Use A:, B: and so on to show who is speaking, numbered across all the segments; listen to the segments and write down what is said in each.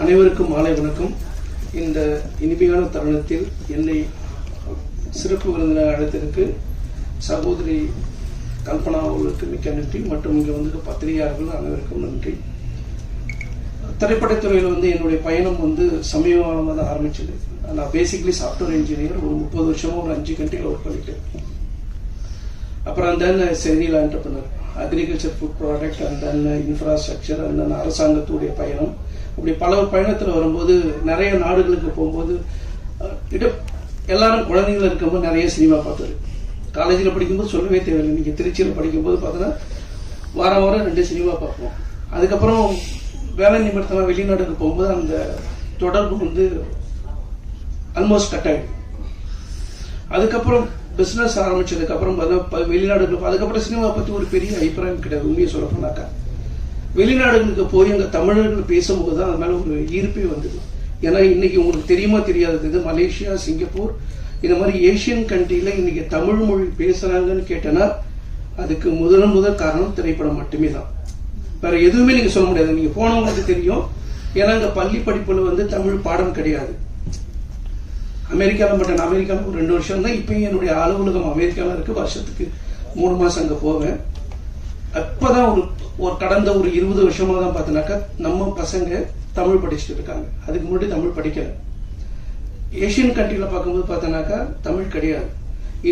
A: அனைவருக்கும் மாலை வணக்கம். இந்த இனிமையான தருணத்தில் என்னை சிறப்பு விருந்தினர் அழைத்ததற்கு சகோதரி கல்பனா அவர்களுக்கு மிக்க நன்றி மற்றும் இங்கே வந்து பத்திரிகையாளர்கள் அனைவருக்கும் நன்றி. திரைப்படத்துறையில் என்னுடைய பயணம் சமீபமாக தான் ஆரம்பிச்சது. நான் பேசிக்கலி சாஃப்ட்வேர் இன்ஜினியர். ஒரு 30 வருஷமா ஒரு 5 கண்ட்ரியில் ஒர்க் பண்ணிட்டேன். அப்புறம் then serial entrepreneur, agriculture, food product, and then infrastructure, and then அரசாங்கத்துடைய பயணம். அப்படி பல பயணத்தில் வரும்போது நிறைய நாடுகளுக்கு போகும்போது எல்லாரும் குழந்தைகள் இருக்கும்போது நிறைய சினிமா பார்த்தது. காலேஜில் படிக்கும்போது சொல்லவே தேவையில்லை. நீங்கள் திருச்சியில் படிக்கும்போது பார்த்தோன்னா வாரம் வாரம் 2 சினிமா பார்ப்போம். அதுக்கப்புறம் வேலை நிமித்தமாக வெளிநாடுக்கு போகும்போது அந்த தொடர்பு ஆல்மோஸ்ட் கட் ஆகிடும். அதுக்கப்புறம் பிஸ்னஸ் ஆரம்பிச்சதுக்கப்புறம் வெளிநாடுகளுக்கு அதுக்கப்புறம் சினிமா பற்றி ஒரு பெரிய அபிப்பிராயம் கிடையாது. உண்மையை சொல்ல போனாக்கா வெளிநாடுகளுக்கு போய் அங்கே தமிழர்கள் பேசும்போது தான் அது மேலே ஒரு ஈர்ப்பே வந்தது. ஏன்னா இன்னைக்கு உங்களுக்கு தெரியுமா தெரியாதது, மலேசியா, சிங்கப்பூர் இந்த மாதிரி ஏஷியன் கண்ட்ரியில் இன்னைக்கு தமிழ் மொழி பேசுறாங்கன்னு கேட்டேன்னா அதுக்கு முதல் காரணம் திரைப்படம் மட்டுமே தான். வேற எதுவுமே நீங்க சொல்ல முடியாது. நீங்க போனவங்களுக்கு தெரியும். ஏன்னா அங்கே பள்ளி படிப்புல தமிழ் பாடம் கிடையாது. அமெரிக்காவில் மட்டும் அமெரிக்காவில் ஒரு 2 வருஷம் தான். இப்பயும் என்னுடைய அலுவலகம் அமெரிக்காவில் இருக்கு. வருஷத்துக்கு 3 மாசம் அங்கே போவேன். அப்பதான் ஒரு கடந்த ஒரு 20 வருஷமா தான் பார்த்தோன்னாக்கா நம்ம பசங்க தமிழ் படிச்சுட்டு இருக்காங்க. அதுக்கு முன்னாடி தமிழ் படிக்கல. ஏஷியன் கண்ட்ரியில பார்க்கும்போது பார்த்தோன்னாக்கா தமிழ் கிடையாது.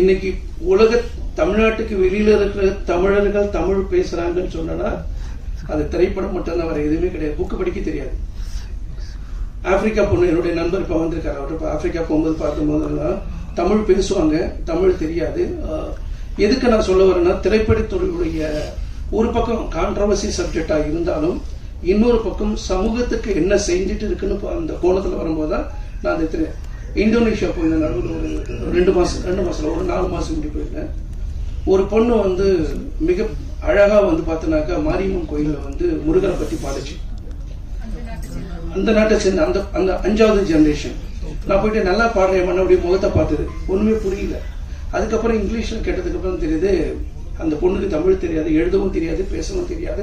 A: இன்னைக்கு உலக தமிழ்நாட்டுக்கு வெளியில இருக்கிற தமிழர்கள் தமிழ் பேசுறாங்கன்னு சொன்னா அது திரைப்படம் மட்டும்தான், வேற எதுவுமே கிடையாது. புக்கு படிக்க தெரியாது. ஆப்பிரிக்கா பொண்ணு என்னுடைய நண்பர் இப்ப வந்திருக்காரு. அவர் ஆப்பிரிக்கா போகும்போது பார்க்கும்போது தமிழ் பேசுவாங்க, தமிழ் தெரியாது. எதுக்கு நான் சொல்ல வரேன்னா திரைப்படத்துறையுடைய ஒரு பக்கம் கான்ட்ரவர்சி சப்ஜெக்டா இருந்தாலும் இன்னொரு பக்கம் சமூகத்துக்கு என்ன செஞ்சுட்டு இருக்குன்னு அந்த கோணத்துல வரும்போது தான் நான் அந்த இந்தோனேஷியா போயிருந்தேன். நடுவில் ஒரு 2 மாசம் ஒரு 4 மாசம் முன்னாடி போயிருந்தேன். ஒரு பொண்ணு மிக அழகா பார்த்தனாக்கா மாரியம்மன் கோயில முருகனை பத்தி பாடுச்சு. அந்த நாட்டை சேர்ந்த அந்த 5வது ஜெனரேஷன். நான் போயிட்டு நல்லா பாடுறேன் அப்படியே முகத்தை பார்த்தது ஒண்ணுமே புரியல. அதுக்கப்புறம் இங்கிலீஷ்ல கேட்டதுக்கு அப்புறம் தெரியுது அந்த பொண்ணுக்கு தமிழ் தெரியாது, எழுதவும் தெரியாது, பேசவும் தெரியாது.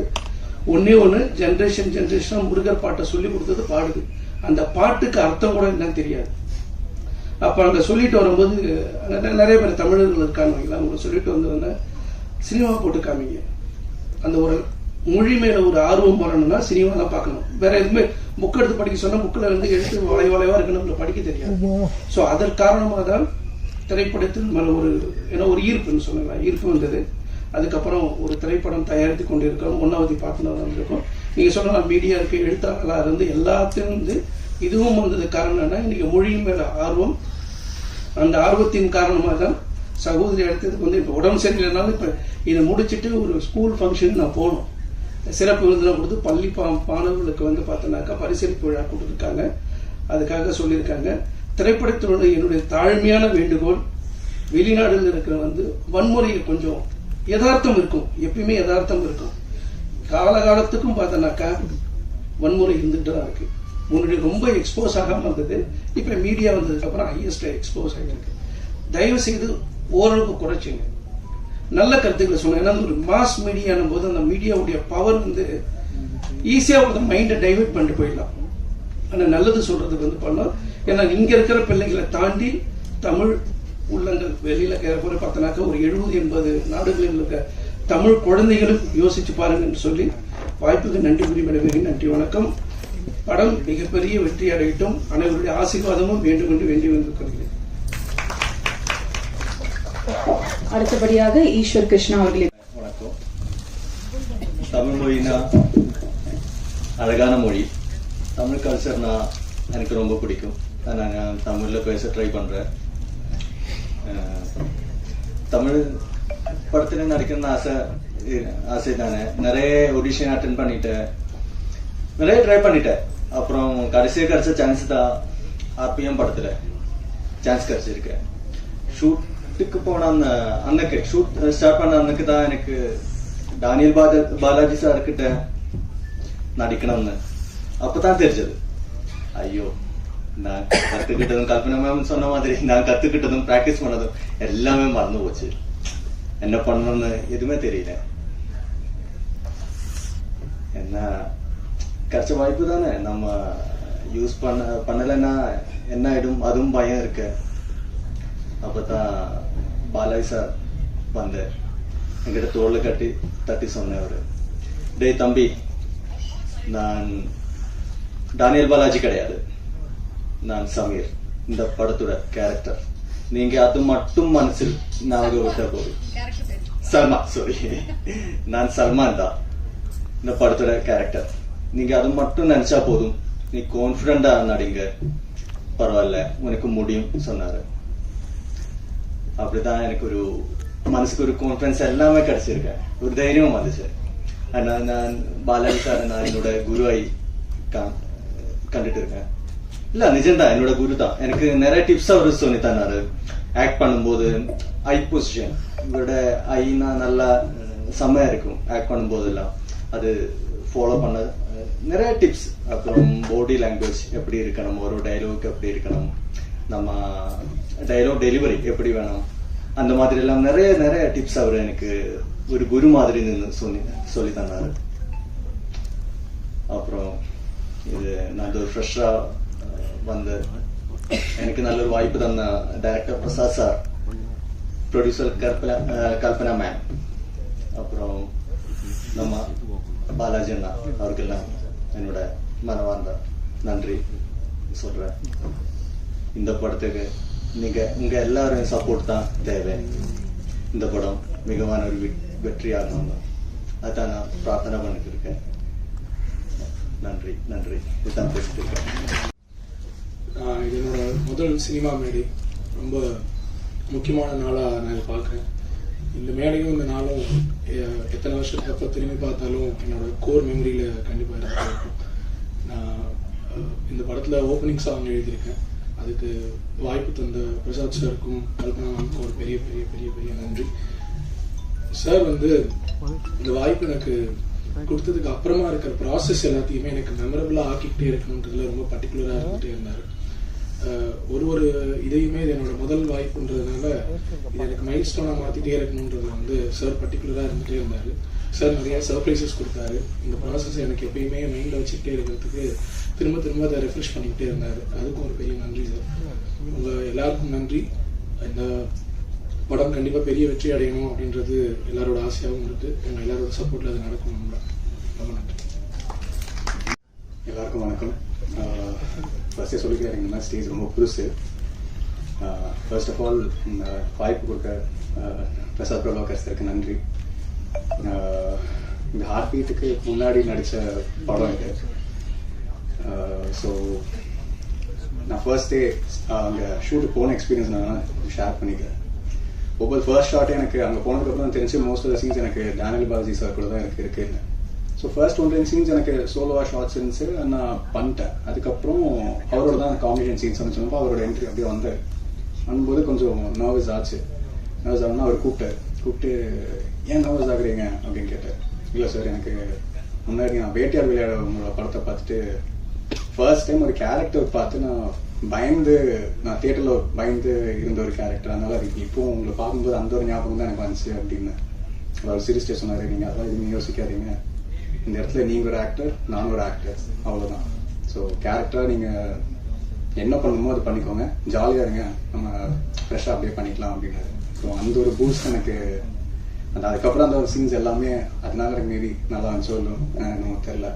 A: ஒண்ணு ஜெனரேஷனா முருகர் பாட்டை சொல்லி கொடுத்தது பாடுது. அந்த பாட்டுக்கு அர்த்தம் கூட என்னன்னு தெரியாது. அப்ப அங்க சொல்லிட்டு வரும்போது நிறைய பேர் தமிழர்கள் இருக்காங்க. அவங்க சொல்லிட்டு வந்து சினிமா போட்டு காமிங்க. அந்த ஒரு மொழி மேல ஒரு ஆர்வம் வரணும்னா சினிமா தான் பார்க்கணும். வேற எதுவுமே புக் எடுத்து படிக்க சொன்னா புக்கில் எழுத்து வளைவா இருக்குன்னு படிக்க தெரியாது. ஸோ அதன் காரணமாக தான் திரைப்படத்தில் மேல ஒரு ஈர்ப்புன்னு சொல்லலாம். ஈர்ப்பு வந்தது. அதுக்கப்புறம் ஒரு திரைப்படம் தயாரித்து கொண்டு இருக்கோம். 1வது பார்ட்னர் வந்திருக்கோம். நீங்க சொன்ன மீடியா இருக்கு, எழுத்தாளர்களா இருந்து எல்லாத்தையும் இதுவும் வந்தது. காரணம் என்ன, இன்னைக்கு மொழியின் மேல ஆர்வம். அந்த ஆர்வத்தின் காரணமாக தான் சகோதரி எடுத்ததுக்கு இப்ப உடம்பு சரியில்லைனாலும் இப்ப இதை முடிச்சுட்டு ஒரு ஸ்கூல் ஃபங்க்ஷன் நான் போனோம். சிறப்பு விருதுலாம் கொடுத்து பள்ளி மாணவர்களுக்கு பார்த்தோன்னாக்கா பரிசளிப்பு விழா கொடுத்துருக்காங்க. அதுக்காக சொல்லியிருக்காங்க. திரைப்படத்தினுடைய என்னுடைய தாழ்மையான வேண்டுகோள், வெளிநாடுல இருக்கிற வன்முறையை கொஞ்சம் யதார்த்தம் இருக்கும். எப்பயுமே யதார்த்தம் இருக்கும். காலகாலத்துக்கும் பார்த்தோன்னாக்கா வன்முறை இருந்துட்டு தான் இருக்கு. முன்னாடி ரொம்ப எக்ஸ்போஸ் ஆகாம இருந்தது. இப்ப மீடியா வந்ததுக்கு அப்புறம் ஹையஸ்ட் எக்ஸ்போஸ் ஆகிருக்கு. தயவு செய்து ஓரளவுக்கு குறைச்சிங்க. நல்ல கருத்துக்களை சொல்லுங்க. ஏன்னா ஒரு மாஸ் மீடியானும் போது அந்த மீடியாவுடைய பவர் ஈஸியா ஒரு மைண்டை டைவர்ட் பண்ணிட்டு போயிடலாம். ஆனா நல்லது சொல்றதுக்கு பண்ணலாம். ஏன்னா இங்க இருக்கிற பிள்ளைகளை தாண்டி தமிழ் உள்ளங்கள் வெளியில போற பார்த்தனாக்கா ஒரு 70-80 நாடுகளில் இருக்க தமிழ் குழந்தைகளும் யோசிச்சு பாருங்கன்னு சொல்லி வாய்ப்புக்கு நன்றி குறிப்பிட நன்றி, வணக்கம். படம் மிகப்பெரிய வெற்றி அடையட்டும். அனைவருடைய ஆசீர்வாதமும் வேண்டும் என்று வேண்டி கொள்கிறேன்.
B: அடுத்தபடியாக ஈஸ்வர் கிருஷ்ணா அவர்களே.
C: வணக்கம். தமிழ் மொழினா அழகான மொழி. தமிழ் கல்ச்சர்னா எனக்கு ரொம்ப பிடிக்கும். நான் தமிழ்ல பேச ட்ரை பண்றேன். தமிழ் படத்துல நடிக்கணும்னு ஆசை தானே. நிறைய ஆடிஷன் அட்டென்ட் பண்ணிட்டேன், நிறைய ட்ரை பண்ணிட்டேன். அப்புறம் கடைசியாக கிடைச்ச சான்ஸ் தான் ஆர்பிஎம் படத்துல சான்ஸ் கிடைச்சிருக்கு. ஷூட்டுக்கு போன அன்னைக்கு ஷூட் ஸ்டார்ட் பண்ண அன்னைக்கு தான் எனக்கு டானியல் பாலாஜி சார் கிட்ட நடிக்கணும்னு அப்பதான் தெரிஞ்சது. ஐயோ, நான் கத்துக்கிட்டதும் கல்பனா மேம் சொன்ன மாதிரி நான் கத்துக்கிட்டதும் பிராக்டிஸ் பண்ணதும் எல்லாமே மறந்து போச்சு. என்ன பண்ணணும்னு எதுவுமே தெரியல. என்ன கிடைச்ச வாய்ப்பு தானே, நம்ம யூஸ் பண்ணலைன்னா என்ன ஆயிடும் அதுவும் பயம் இருக்கு. அப்பதான் பாலாஜி சார் வந்து என்கிட்ட தோல்ல தட்டி சொன்னவர், டேய் தம்பி, நான் டானியல் பாலாஜி கிடையாது, நான் சமீர், இந்த படத்தோட கேரக்டர். நீங்க அது மட்டும் மனசில் ஞாபகம் விட்ட போதும். சல்மான், சாரி, நான் சல்மான் தான் இந்த படத்தோட கேரக்டர். நீங்க அது மட்டும் நினைச்சா போதும், நீ கான்பிடண்டா நடிங்க, பரவாயில்ல, உனக்கு முடியும் சொன்னாரு. அப்படிதான் எனக்கு ஒரு மனசுக்கு ஒரு கான்பிடன்ஸ் எல்லாமே கிடைச்சிருக்கேன், ஒரு தைரியமும் வந்துச்சு. அதனால நான் பாலாஜி சார் நான் என்னோட குருவாய் கண்டுட்டு இருக்கேன். இல்ல நிஜம்தான், என்னோட குரு தான். எனக்கு நிறைய டிப்ஸ் அவரு சொல்லி தந்தாரு. ஆக்ட் பண்ணும்போது ஐ பொசிஷன், இவரோட ஐனா நல்லா செம்மையா இருக்கும் ஆக்ட் பண்ணும்போது எல்லாம், அது ஃபாலோ பண்ண நிறைய டிப்ஸ். அப்புறம் பாடி லாங்குவேஜ் எப்படி இருக்கணும், ஒரு டைலாக் எப்படி இருக்கணும், நம்ம டைலாக் டெலிவரி எப்படி வேணும், அந்த மாதிரி எல்லாம் நிறைய நிறைய டிப்ஸ் அவர் எனக்கு ஒரு குரு மாதிரி சொல்லி தந்தாரு. அப்புறம் இது நான் ஒரு ஃப்ரெஷ்ஷா வந்து எனக்கு நல்ல ஒரு வாய்ப்பு தந்த director Prasad sir, producer Kalpana ma'am, அப்புறம் நம்ம பாலாஜி அண்ணா, அவருக்கெல்லாம் என்னோட மனவார்ந்த நன்றி சொல்றேன். இந்த படத்துக்கு உங்க எல்லாரும் சப்போர்ட் தான் தேவை. இந்த படம் மிகவான ஒரு வெற்றி ஆகணும் தான், அதான் நான் பிரார்த்தனை பண்ணிட்டு இருக்கேன். நன்றி நன்றி. இதுதான் பேசிட்டு இருக்கேன்.
D: இது என்னோட முதல் சினிமா மேடை, ரொம்ப முக்கியமான நாளாக நான் இதை பார்க்குறேன். இந்த மேடையும் இந்த நாளும் எத்தனை வருஷத்துக்கு அப்போ திரும்பி பார்த்தாலும் என்னோட கோர் மெமரியில் கண்டிப்பாக இருக்கும். நான் இந்த படத்தில் ஓப்பனிங் சாங் எழுதியிருக்கேன். அதுக்கு வாய்ப்பு தந்த பிரசாத் சாருக்கும் கல்பனா மேம்க்கும் ஒரு பெரிய பெரிய பெரிய பெரிய நன்றி. சார் வந்து இந்த வாய்ப்பு எனக்கு கொடுத்ததுக்கு அப்புறமா இருக்கிற ப்ராசஸ் எல்லாத்தையுமே எனக்கு மெமரபிளாக ஆக்கிக்கிட்டே இருக்கணுன்றதுல ரொம்ப பர்டிகுலராக இருந்துகிட்டே இருந்தார். ஒரு இதையுமே இது என்னோட முதல் வாய்ப்புன்றதுனால இது எனக்கு மைல் ஸ்டோனாக மாற்றிட்டே இருக்கணுன்றதுல வந்து சார் பர்டிகுலராக இருந்துகிட்டே இருந்தார். சார் நிறைய சர்ப்ரைசஸ் கொடுத்தாரு. இந்த ப்ராசஸ் எனக்கு எப்பயுமே மைண்டில் வச்சுக்கிட்டே இருக்கிறதுக்கு திரும்ப திரும்ப அதை ரெஃப்ரெஷ் பண்ணிக்கிட்டே இருந்தார். அதுக்கும் ஒரு பெரிய நன்றி சார். உங்கள் எல்லாருக்கும் நன்றி. இந்த படம் கண்டிப்பாக பெரிய வெற்றி அடையணும் அப்படின்றது எல்லாரோட ஆசையாகவும் இருக்குது. எங்கள் எல்லாரோட சப்போர்ட்டில் அது நடக்கும். ரொம்ப நன்றி.
E: எல்லாருக்கும் வணக்கம். ஃபர்ஸ்டே சொல்லிக்கிறேன், இந்த மாதிரி ஸ்டேஜ் ரொம்ப புதுசு. ஃபர்ஸ்ட் ஆஃப் ஆல் இந்த வாய்ப்பு கொடுக்க பிரசாத் பிரபாகர் சாருக்கு நன்றி. இந்த ஹார்ட் பீட்டுக்கு முன்னாடி நடித்த படம் இது. ஸோ நான் ஃபர்ஸ்ட் டே அங்கே ஷூட்டுக்கு போன எக்ஸ்பீரியன்ஸ் நான் ஷேர் பண்ணிக்கிறேன். ஒவ்வொரு ஃபர்ஸ்ட் ஷாட்டே எனக்கு அங்கே போனதுக்கப்புறம் தெரிஞ்சு மோஸ்ட் ஆஃப் த சீன்ஸ் எனக்கு டேனியல் பாலாஜி சார் கூட தான் எனக்கு இருக்குன்னு. ஸோ ஃபர்ஸ்ட் 1-2 சீன்ஸ் எனக்கு சோலோவாக ஷார்ட்ஸ் இருந்துச்சு, நான் பண்ணிட்டேன். அதுக்கப்புறம் அவரோட தான் காம்பினேஷன் சீன்ஸ் சொன்னப்போ அவரோட என்ட்ரி அப்படியே வந்தார். பண்ணும்போது கொஞ்சம் நர்வஸ் ஆச்சு. நர்வஸ் ஆகுனா அவர் கூப்பிட்டு ஏன் நர்வஸ் ஆகுறீங்க அப்படின்னு கேட்டார். இல்லை சார், எனக்கு முன்னாடி நான் வேட்டையார் விளையாட உங்களோட படத்தை பார்த்துட்டு ஃபர்ஸ்ட் டைம் ஒரு கேரக்டர் பார்த்து நான் தியேட்டரில் பயந்து இருந்த ஒரு கேரக்டர், அதனால இப்போ உங்களை பார்க்கும்போது அந்த ஒரு ஞாபகம் தான் எனக்கு வந்துச்சு அப்படின்னு அவர் சிரிச்சிட்டே சொன்னார். நீங்கள் அதெல்லாம் எதுவுமே யோசிக்காதீங்க, இந்த இடத்துல நீங்கள் ஒரு ஆக்டர், நானும் ஒரு ஆக்டர், அவ்வளோதான். ஸோ கேரக்டராக நீங்கள் என்ன பண்ணணுமோ அது பண்ணிக்கோங்க, ஜாலியாக இருங்க, நம்ம ஃப்ரெஷ்ஷாக அப்படியே பண்ணிக்கலாம் அப்படின்னாரு. ஸோ அந்த ஒரு பூஸ்ட் எனக்கு அதுக்கப்புறம் அந்த ஒரு சீன்ஸ் எல்லாமே அதனால எனக்கு மேபி நல்லா சொல்லும் நமக்கு தெரியல.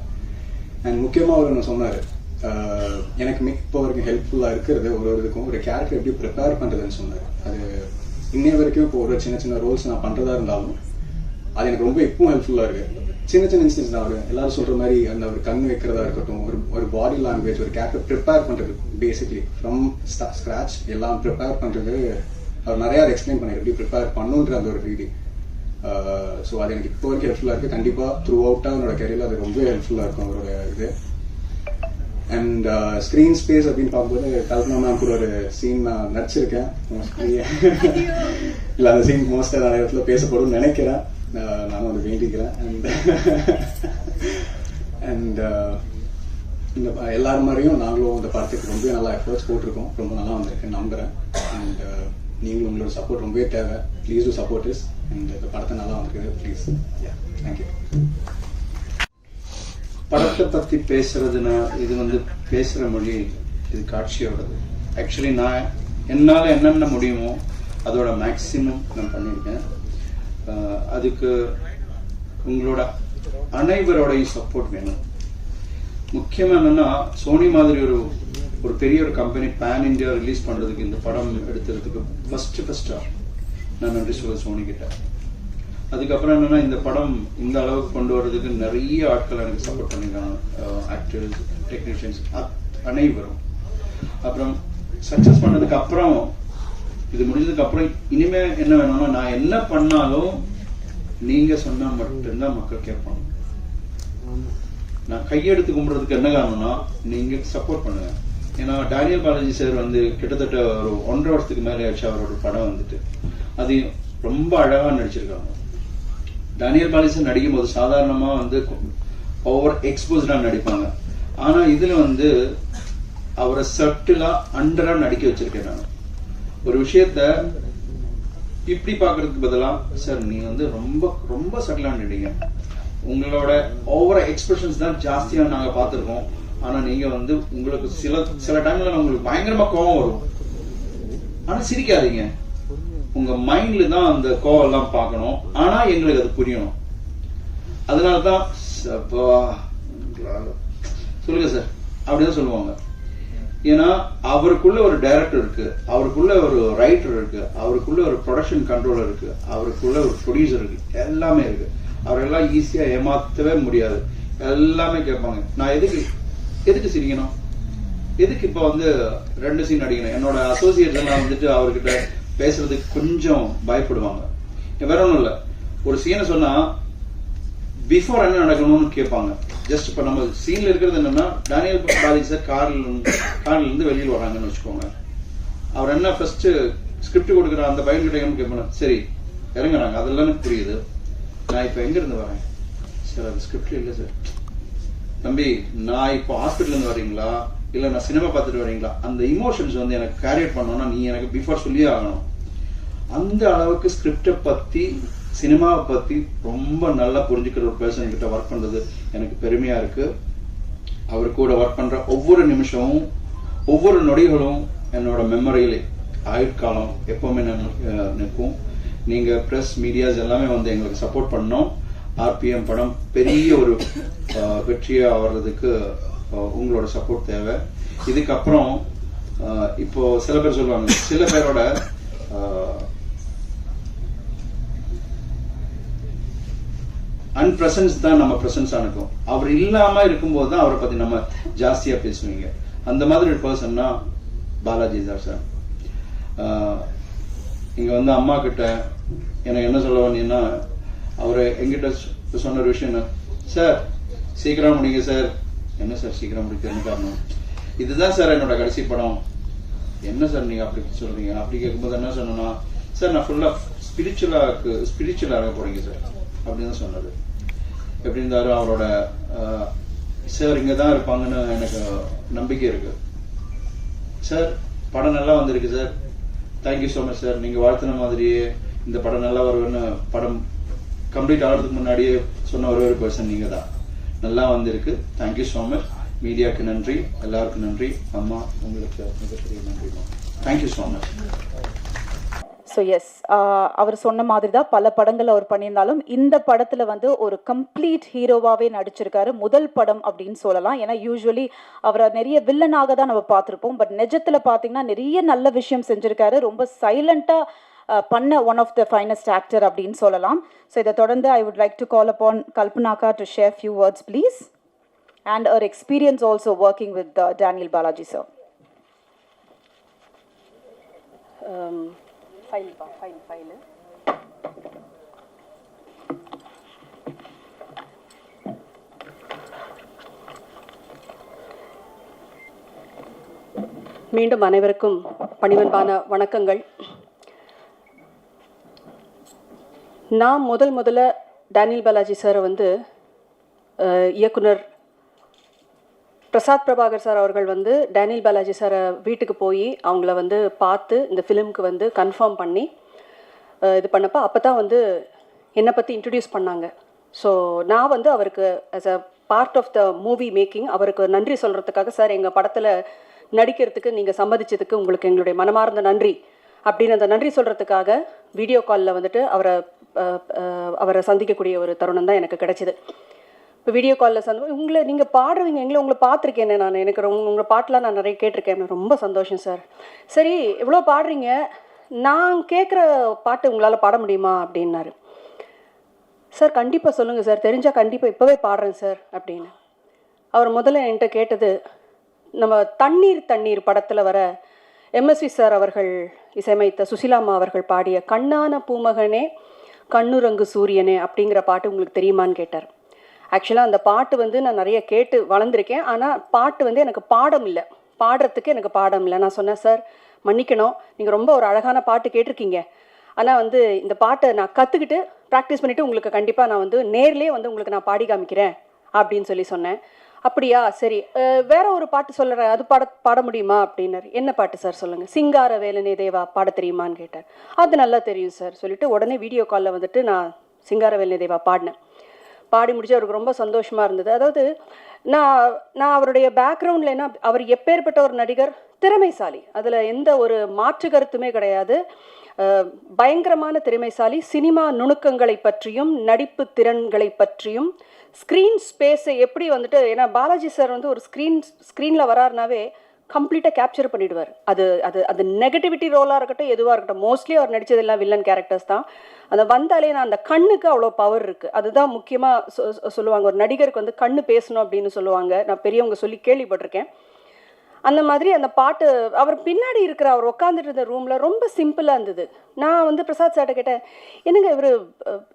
E: அண்ட் முக்கியமாக அவர் ஒன்று சொன்னார், எனக்கு இப்போ வரைக்கும் ஹெல்ப்ஃபுல்லாக இருக்கிறது ஒரு இதுக்கும் ஒரு கேரக்டர் எப்படி ப்ரிப்பேர் பண்ணுறதுன்னு சொன்னார். அது இன்னைய வரைக்கும் இப்போ ஒரு சின்ன சின்ன ரோல்ஸ் நான் பண்ணுறதா இருந்தாலும் அது எனக்கு ரொம்ப இப்பவும் ஹெல்ப்ஃபுல்லாக இருக்குது. சின்ன சின்ன இன்ஸ்டன்ஸ் தான் அவர் எல்லாரும் சொல்கிற மாதிரி அந்த ஒரு கண் வைக்கிறதா இருக்கட்டும், ஒரு பாடி லாங்குவேஜ், ஒரு கேரக்டர் ப்ரிப்பேர் பண்ணுறது, பேசிக்லி ஃப்ரம் ஸ்க்ராட்ச் எல்லாம் ப்ரிப்பேர் பண்ணுறது அவர் நிறையா எக்ஸ்பிளைன் பண்ணார் எப்படி ப்ரிப்பேர் பண்ணுன்ற அந்த ஒரு ரீதி. ஸோ அது எனக்கு இப்போ வரைக்கும் ஹெல்ப்ஃபுல்லாக இருக்குது. கண்டிப்பாக த்ரூ அவுட்டாக என்னோட கரியரில் அது ரொம்ப ஹெல்ப்ஃபுல்லாக இருக்கும் அவரோட இது. அண்ட் ஸ்க்ரீன் ஸ்பேஸ் அப்படின்னு பார்க்கும்போது கல்பனா மேம் கூட ஒரு சீன் நான் நடிச்சிருக்கேன். மோஸ்ட்லி இல்லை அந்த சீன் மோஸ்ட்டாக நிறைய இடத்துல பேசப்படும் நினைக்கிறேன், நானும் அதை வேண்டிக்கிறேன். அண்ட் இந்த எல்லாரும் மாதிரியும் நாங்களும் இந்த படத்துக்கு ரொம்ப நல்லா எஃபர்ட்ஸ் போட்டிருக்கோம், ரொம்ப நல்லா வந்திருக்கேன் நம்புகிறேன். அண்ட் நீங்களும் உங்களோட சப்போர்ட் ரொம்பவே தேவை. Please do support is. And இந்த படத்தை நல்லா வந்திருக்குது, ப்ளீஸ். தேங்க்யூ.
F: படத்தை பற்றி பேசுறதுன்னா இது வந்து பேசுகிற மொழி, இது காட்சியோடது. ஆக்சுவலி நான் என்னால் என்னென்ன முடியுமோ அதோட மேக்ஸிமம் நான் பண்ணியிருக்கேன். அதுக்கு உங்களோட அனைவரோடையும் சப்போர்ட் வேணும். முக்கியமாக என்னென்னா, சோனி மாதிரி ஒரு பெரிய ஒரு கம்பெனி பேன் இந்தியா ரிலீஸ் பண்ணுறதுக்கு, இந்த படம் எடுத்துறதுக்கு ஃபஸ்ட்டாக நான் நன்றி சொல்ல சோனி கிட்ட. அதுக்கப்புறம் என்னென்னா, இந்த படம் இந்த அளவுக்கு கொண்டு வர்றதுக்கு நிறைய ஆட்கள் எனக்கு சப்போர்ட் பண்ணியிருக்காங்க. ஆக்டர்ஸ், டெக்னீஷியன்ஸ் அனைவரும். அப்புறம் சக்ஸஸ் பண்ணதுக்கு அப்புறம், இது முடிஞ்சதுக்கு அப்புறம் இனிமே என்ன வேணும்னா, நான் என்ன பண்ணாலும் நீங்க சொன்னா மட்டும்தான் மக்கள் கேட்பாங்க. நான் கையெடுத்து கும்பிடுறதுக்கு என்ன காரணம்னா, நீங்க சப்போர்ட் பண்ணுங்க. ஏன்னா டேனியல் பாலாஜி சார் வந்து கிட்டத்தட்ட ஒரு 1.5 வருஷத்துக்கு மேலே ஆச்சு அவரோட படம் வந்துட்டு. அது ரொம்ப அழகா நடிச்சிருக்காங்க. டேனியல் பாலாஜி சார் நடிக்கும் போது சாதாரணமா வந்து ஓவர் எக்ஸ்போஸ்டா நடிப்பாங்க. ஆனா இதுல வந்து அவரை சட்டிலா அண்டரா நடிக்க வச்சிருக்கேன். நான் ஒரு விஷயத்த இப்படி பாக்குறதுக்கு பதிலா, சார் நீ வந்து ரொம்ப ரொம்ப சட்டிலா நடிங்க, உங்களோட ஓவர எக்ஸ்பிரஷன்ஸ் தான் ஜாஸ்தியா நாங்க பார்த்திருக்கோம். ஆனா நீங்க வந்து உங்களுக்கு சில டைம்ல உங்களுக்கு பயங்கரமா கோவம் வரும், ஆனா சிரிக்காதீங்க. உங்க மைண்ட்ல தான் அந்த கோவம் எல்லாம் பார்க்கணும், ஆனா எங்களுக்கு அது புரியணும். அதனாலதான் சொல்லுங்க சார் அப்படிதான் சொல்லுவாங்க. ஏன்னா அவருக்குள்ள ஒரு டைரக்டர் இருக்கு, அவருக்குள்ள ஒரு ரைட்டர் இருக்கு, அவருக்குள்ள ஒரு ப்ரொடக்ஷன் கண்ட்ரோலர் இருக்கு, அவருக்குள்ள ஒரு ப்ரொடியூசர் இருக்கு, எல்லாமே இருக்கு. அவரெல்லாம் ஈஸியா ஏமாத்தவே முடியாது. எல்லாமே கேட்பாங்க, நான் எதுக்கு சிரிக்கணும், எதுக்கு இப்ப வந்து 2 சீன் அடிக்கணும். என்னோட அசோசியேட்ஸ் எல்லாம் வந்துட்டு அவர்கிட்ட பேசுறதுக்கு கொஞ்சம் பயப்படுவாங்க. வேற ஒண்ணும் இல்ல, ஒரு சீனை சொன்னா பிஃபோர் என்ன நடக்கணும்னு கேட்பாங்க. ஜஸ்ட் இப்ப நம்ம சீன்ல இருக்கிறது என்னன்னா, டேனியல் பாலாஜி சார் கார்ல இருந்து வெளியில் வராங்கன்னு வச்சுக்கோங்க. அவர் என்ன ஃபர்ஸ்ட் ஸ்கிரிப்ட் கொடுக்குற அந்த பையன் கிட்ட கேட்பாங்க, சரி இறங்குறாங்க, அதெல்லாம் எனக்கு புரியுது, நான் இப்ப எங்க இருந்து வரேன் சார், அது ஸ்கிரிப்ட் இல்ல சார். தம்பி, நான் இப்போ ஹாஸ்பிட்டல் இருந்து வரீங்களா இல்ல நான் சினிமா பார்த்துட்டு வரீங்களா, அந்த இமோஷன்ஸ் வந்து எனக்கு கேரியட் பண்ணணும்னா நீ எனக்கு பிஃபோர் சொல்லியே ஆகணும். அந்த அளவுக்கு ஸ்கிரிப்டை பத்தி, சினிமாவை பத்தி ரொம்ப நல்லா புரிஞ்சுக்கிற ஒரு பர்சன் கிட்ட ஒர்க் பண்றது எனக்கு பெருமையா இருக்கு. அவர் கூட ஒர்க் பண்ற ஒவ்வொரு நிமிஷமும், ஒவ்வொரு நொடிகளும் என்னோட மெமரியில ஆயுட்காலம் எப்பவுமே நிற்கும். நீங்க பிரஸ், மீடியாஸ் எல்லாமே வந்து எங்களுக்கு சப்போர்ட் பண்ணோம். ஆர்பிஎம் படம் பெரிய ஒரு வெற்றியா வர்றதுக்கு உங்களோட சப்போர்ட் தேவை. இதுக்கப்புறம் இப்போ சில பேர் சொல்லுவாங்க, சில பேரோட அன்பிரசன்ஸ் தான் நம்ம பிரசன்ஸா இருக்கும். அவர் இல்லாம இருக்கும்போது தான் அவரை பத்தி நம்ம ஜாஸ்தியா பேசுவீங்க. அந்த மாதிரி ஒரு பர்சன்னா பாலாஜி சார். இங்க வந்து அம்மா கிட்ட எனக்கு என்ன சொல்ல வந்தீங்கன்னா, அவரு எங்கிட்ட சொன்ன ஒரு விஷயம், சார் சீக்கிரம் முடிங்க சார். என்ன சார் சீக்கிரம் முடிக்க காரணம், இதுதான் சார் என்னோட கடைசி படம். என்ன சார் நீங்க அப்படி சொல்றீங்க? அப்படி கேட்கும்போது என்ன சொன்னா, சார் நான் ஃபுல்லா ஸ்பிரிச்சுவலா இருக்க போறீங்க சார் அப்படின்னு சொன்னது. எப்படி இருந்தாலும் அவரோட சார் இங்கதான் இருப்பாங்கன்னு எனக்கு நம்பிக்கை இருக்கு. சார் படம் நல்லா வந்திருக்கு sir, thank you so much sir. நீங்க வாழ்த்தின மாதிரியே இந்த படம் நல்லா வருவேன்னு படம் கம்ப்ளீட் ஆகிறதுக்கு முன்னாடியே சொன்ன ஒரே ஒரு பர்சன் நீங்க தான். நல்லா வந்திருக்கு, தேங்க்யூ ஸோ மச். மீடியாவுக்கு நன்றி, எல்லாருக்கும் நன்றி. அம்மா உங்களுக்கு மிகப்பெரிய நன்றி. Thank you so much.
B: So yes, அவர் சொன்ன மாதிரி தான் பல படங்கள் அவர் பண்ணியிருந்தாலும் இந்த படத்தில் வந்து ஒரு கம்ப்ளீட் ஹீரோவாகவே நடிச்சிருக்காரு. முதல் படம் அப்படின்னு சொல்லலாம். ஏன்னா யூஸ்வலி அவரை நிறைய வில்லனாக தான் நம்ம பார்த்துருப்போம். பட் நிஜத்தில் பார்த்தீங்கன்னா நிறைய நல்ல விஷயம் செஞ்சுருக்காரு. ரொம்ப சைலண்ட்டாக பண்ண one of the finest actor அப்படின்னு சொல்லலாம். ஸோ இதை தொடர்ந்து I would like to call அப்பான் கல்பனாக்கா to share few words please, and அவர் experience also working with Daniel Balaji sir. ஃபைல்
G: மீண்டும் அனைவருக்கும் பணிவன்பான வணக்கங்கள். நான் முதல்ல டேனியல் பாலாஜி சாரை வந்து இயக்குனர் பிரசாத் பிரபாகர் சார் அவர்கள் வந்து டேனியல் பாலாஜி சாரை வீட்டுக்கு போய் அவங்கள வந்து பார்த்து இந்த ஃபிலிமுக்கு வந்து கன்ஃபார்ம் பண்ணி இது பண்ணப்போ அப்போ தான் வந்து என்னை பற்றி இன்ட்ரடியூஸ் பண்ணாங்க. ஸோ நான் வந்து அவருக்கு as a part of the movie making. அவருக்கு நன்றி சொல்கிறதுக்காக, சார் எங்கள் படத்தில் நடிக்கிறதுக்கு நீங்கள் சம்மதிச்சதுக்கு உங்களுக்கு எங்களுடைய மனமார்ந்த நன்றி அப்படின்னு அந்த நன்றி சொல்கிறதுக்காக வீடியோ காலில் வந்துட்டு அவரை சந்திக்கக்கூடிய ஒரு தருணம் தான் எனக்கு கிடைச்சிது. இப்போ வீடியோ காலில் உங்களை நீங்கள் பாடுறீங்க, உங்களை பார்த்துருக்கேன் நான், எனக்கு உங்களை பாட்டெலாம் நான் நிறைய கேட்டிருக்கேன், ரொம்ப சந்தோஷம் சார். சரி எவ்வளோ பாடுறீங்க, நான் கேட்குற பாட்டு உங்களால் பாட முடியுமா அப்படின்னாரு. சார் கண்டிப்பாக சொல்லுங்கள் சார், தெரிஞ்சால் கண்டிப்பாக இப்போவே பாடுறேன் சார் அப்படின்னு. அவர் முதல்ல என்கிட்ட கேட்டது, நம்ம தண்ணீர் படத்தில் வர எம்எஸ்வி சார் அவர்கள் இசையமைத்த சுசிலாமா அவர்கள் பாடிய கண்ணான பூமகனே கண்ணுரங்கு சூரியனே அப்படிங்கிற பாட்டு உங்களுக்கு தெரியுமான்னு கேட்டார். ஆக்சுவலாக அந்த பாட்டு நான் நிறைய கேட்டு வளர்ந்துருக்கேன், ஆனால் பாட்டு எனக்கு பாடம் இல்லை, பாடுறதுக்கு எனக்கு பாடம் இல்லை. நான் சொன்னேன், சார் மன்னிக்கணும், நீங்கள் ரொம்ப ஒரு அழகான பாட்டு கேட்டிருக்கீங்க, ஆனால் இந்த பாட்டை நான் கற்றுக்கிட்டு ப்ராக்டிஸ் பண்ணிவிட்டு உங்களுக்கு கண்டிப்பாக நான் நேர்லேயே உங்களுக்கு நான் பாடி காமிக்கிறேன் அப்படின்னு சொன்னேன். அப்படியா, சரி வேற ஒரு பாட்டு சொல்கிறேன், அது பாட முடியுமா அப்படின்னாரு. என்ன பாட்டு சார் சொல்லுங்கள். சிங்கார வேலனே தேவா பாட தெரியுமான்னு கேட்டார். அது நல்லா தெரியும் சார் சொல்லிட்டு உடனே வீடியோ காலில் நான் சிங்கார வேலனே தேவா பாடினேன். பாடி முடிச்சு அவருக்கு ரொம்ப சந்தோஷமாக இருந்தது. அதாவது நான் அவருடைய பேக்ரவுண்டில் என்ன, அவர் எப்பேற்பட்ட ஒரு நடிகர், திறமைசாலி, அதில் எந்த ஒரு மாற்று கருத்துமே கிடையாது, பயங்கரமான திறமைசாலி. சினிமா நுணுக்கங்களை பற்றியும் நடிப்பு திறன்களை பற்றியும் ஸ்க்ரீன் ஸ்பேஸை எப்படி ஏன்னா பாலாஜி சார் ஒரு ஸ்க்ரீனில் வராருனாவே கம்ப்ளீட்டாக கேப்சர் பண்ணிவிடுவார். அது நெகட்டிவிட்டி ரோலாக இருக்கட்டும், எதுவாக இருக்கட்டும், மோஸ்ட்லி அவர் நடித்ததெல்லாம் வில்லன் கேரக்டர்ஸ் தான். அதை வந்தாலே அந்த கண்ணுக்கு அவ்வளோ பவர் இருக்குது. அதுதான் முக்கியமாக சொல்லுவாங்க, ஒரு நடிகருக்கு கண்ணு பேசணும் அப்படின்னு சொல்லுவாங்க, நான் பெரியவங்க சொல்லி கேள்விப்பட்டிருக்கேன். அந்த மாதிரி அந்த பாட்டு அவர் பின்னாடி இருக்கிற அவர் உட்காந்துட்டு இருந்த ரூமில் ரொம்ப சிம்பிளாக இருந்தது. நான் பிரசாத் சார்ட்ட கேட்டேன், என்னங்க இவர்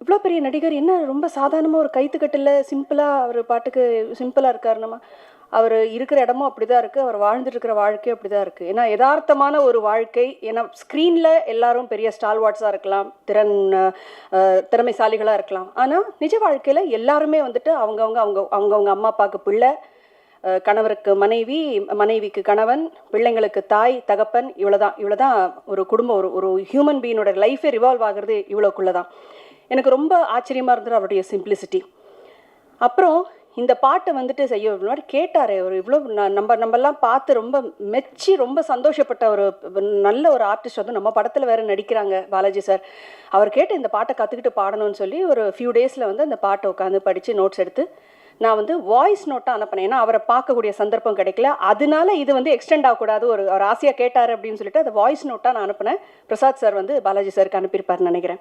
G: இவ்வளோ பெரிய நடிகர், என்ன ரொம்ப சாதாரணமாக ஒரு கைத்துக்கட்டில் சிம்பிளாக அவர் பாட்டுக்கு சிம்பிளாக இருக்காருன்னமா. அவர் இருக்கிற இடமும் அப்படி தான் இருக்குது, அவர் வாழ்ந்துட்டு இருக்கிற வாழ்க்கையும் அப்படி தான் இருக்குது. ஏன்னா யதார்த்தமான ஒரு வாழ்க்கை. ஏன்னா ஸ்க்ரீனில் எல்லாரும் பெரிய ஸ்டால்வாட்ஸாக இருக்கலாம், திறமைசாலிகளாக இருக்கலாம், ஆனால் நிஜ வாழ்க்கையில் எல்லாருமே அவங்கவுங்க அம்மா அப்பாவுக்கு பிள்ளை, கணவருக்கு மனைவி, மனைவிக்கு கணவன், பிள்ளைங்களுக்கு தாய் தகப்பன், இவ்வளோதான் ஒரு குடும்பம், ஒரு ஹியூமன் பீயினோட லைஃபே ரிவால்வ் ஆகிறது இவ்வளோக்குள்ளே தான். எனக்கு ரொம்ப ஆச்சரியமாக இருந்தது அவருடைய சிம்பிளிசிட்டி. அப்புறம் இந்த பாட்டை செய்ய முன்னாடி கேட்டார், ஒரு இவ்வளோ நம்மெல்லாம் பார்த்து ரொம்ப மெச்சி ரொம்ப சந்தோஷப்பட்ட ஒரு நல்ல ஒரு ஆர்டிஸ்ட் நம்ம படத்தில் வேறு நடிக்கிறாங்க பாலாஜி சார். அவர் கேட்டு இந்த பாட்டை கற்றுக்கிட்டு பாடணும்னு சொல்லி ஒரு ஃபியூ டேஸில் அந்த பாட்டை உட்காந்து படித்து நோட்ஸ் எடுத்து நான் வாய்ஸ் நோட்டாக அனுப்பினேன். ஏன்னா அவரை பார்க்கக்கூடிய சந்தர்ப்பம் கிடைக்கல, அதனால இது எக்ஸ்டெண்ட் ஆகக்கூடாது, ஒரு ஆசையாக கேட்டார் அப்படின்னு சொல்லிட்டு அதை வாய்ஸ் நோட்டாக நான் அனுப்பினேன். பிரசாத் சார் பாலாஜி சாருக்கு அனுப்பியிருப்பார்னு நினைக்கிறேன்.